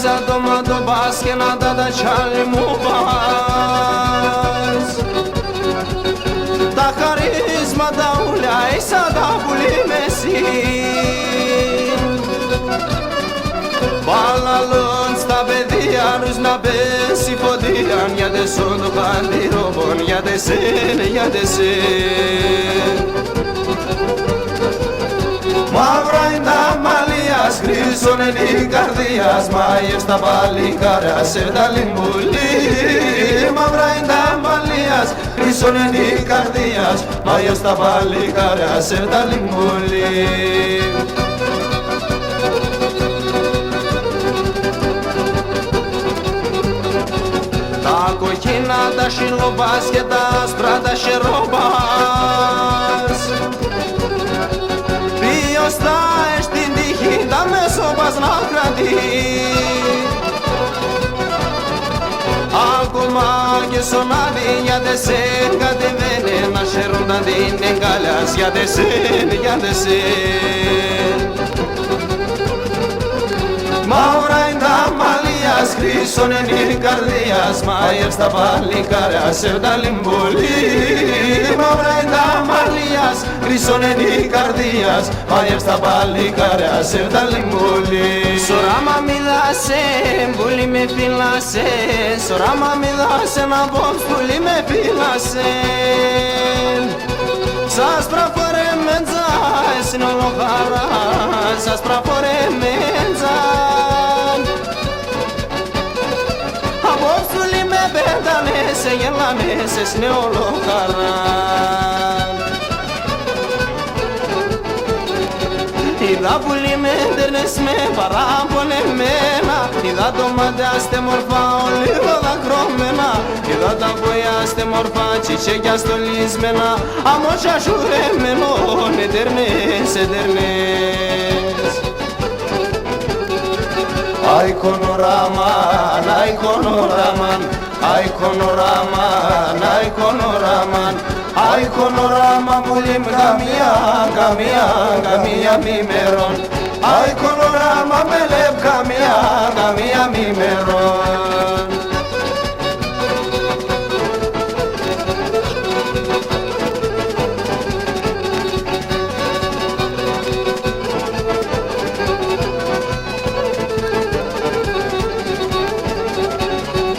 Sa doma do bas que nada da chale mu bas Da carisma da ulai sa da buli mesi Balalon sta bedia nus na besi podian ya de sono bandirobon ya de sen Μαύρα είναι τα μαλλιάς, χρήσουνε οι καρδίας, μάγες στα παλικάρια σε τα λιμπουλί. Μαύρα είναι τα μαλλιάς, χρήσουνε οι καρδίας, μάγες στα παλικάρια σε τα λιμπουλί. Τα κοκκίνα, τα σιλοβάς και τα άσπρα τα σεροβάς Ποιος στην τύχη τα μέσοπας να κρατεί Ακόμα και στον άδει για τεσέν κατεβαίνε να σέρνονταν την εγκάλιας για τεσέν Μαύρα είναι τα μαλλιάς, χρήσουνε οι καρδίας, μάγες στα παλικάρια σε τα λιμπολί. Μαύρα είναι τα μαλλιάς, χρήσουνε οι καρδίας, μάγες στα παλικάρια σε τα λιμπολί. Σωράμα μιλάσε, μπουλί με φυλάσε, σωράμα μιλάσε να πως πουλί με φυλάσε. Σας πραφωρέ μέντζα, είναι ολοχάρα, σας πραφωρέ μέντζα Απόψουλοι με πέτανε, σε γελάνε, σε σνεολοχάρα Είδα πουλί με έντερνες με παραπονεμένα Είδα το μαντιάστε μορφά λίγο δακρώμενα Είδα τα βοηάστε μορφά τσιτσέκια στολισμένα Αμόσια σουρεμένον έντερνες Αϊκονοραμάν, αϊκονοραμάν Αϊκονοραμάν, αϊκονοραμάν Αϊκονοραμάν πουλίμ καμία μημερών Αϊκονοραμάν με λεπ καμία μημερών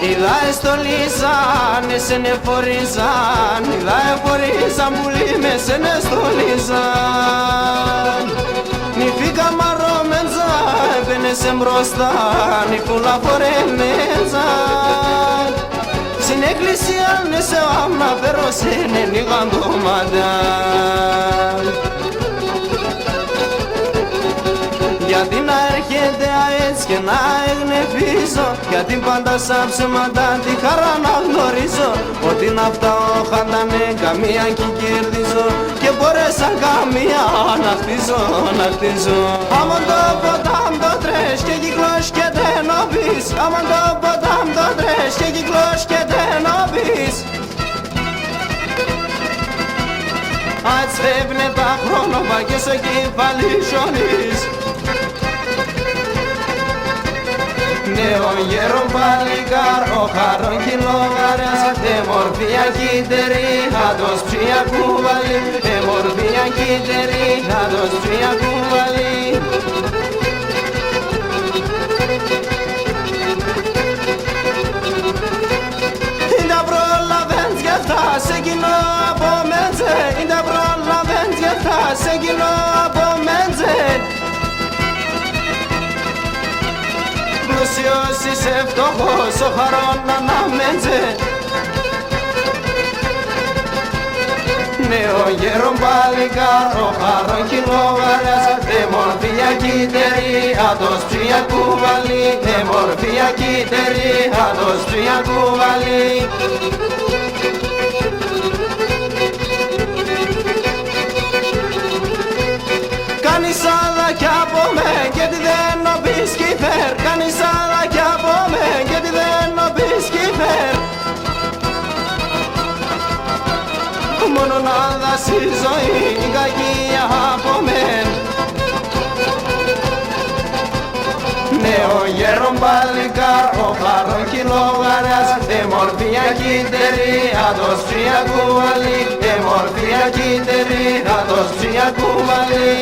Είδα εστολίζαν, εσένε φορίζαν Είδα εφορίζαν πουλί με εσένε στολίζαν Νηφίκα μαρόμεντζα, έπαινεσαι μπροστά Νηφούλα φορέμεντζαν Στην εκκλησία νεσαι άμνα περώσενε νίγαν το μαντάν Γιατί να έρχεται αέτς και να εγνεφίζω Γιατί πάντα σαν ψέματα τη χαρά να γνωρίζω Ότι να φτάω χάντανε καμία κι κερδίζω Και μπορέσα καμία να χτίζω Άμον το ποτάμ το τρες και κυκλός και τενόβεις Άμον το ποτάμ το τρες και κυκλός και τενόβεις Ας φεύγνε τα χρόνοβα και στο κεφάλι ζώνεις Νέο γέρο παλικάρ, ο χαρόν κιλόγαρας Εμορφία κύτερη, άτος ψία κουβαλή Εμορφία κύτερη, άτος ψία κουβαλή Ίντα προλαβαίνεις γι' αυτά σε κοινό από μέντζε Ίντα προλαβαίνεις γι' αυτά σε κοινό από μέντζε Πλούσιος είσαι φτωχός, ο χαρόν αναμέντζε Νέο γέρο παλικάρ, ο χαρόν κιλόγαρας Εμορφία κύτερη, άτος ψία κουβαλή Εμορφία κύτερη, άτος ψία κουβαλή Κάνεις άλλα κι από με και τι δεν νοπείς κηφέρ Κάνεις άλλα κι από με και τι δεν νοπείς κηφέρ Μόνο να δάσει ζωή η κακία από μεν ο γέρον παλικάρ, ο χαροκυλογαράς, μορφία κύτερη, άτος ψία κουβαλή, μορφία κύτερη, άτος ψία κουβαλή.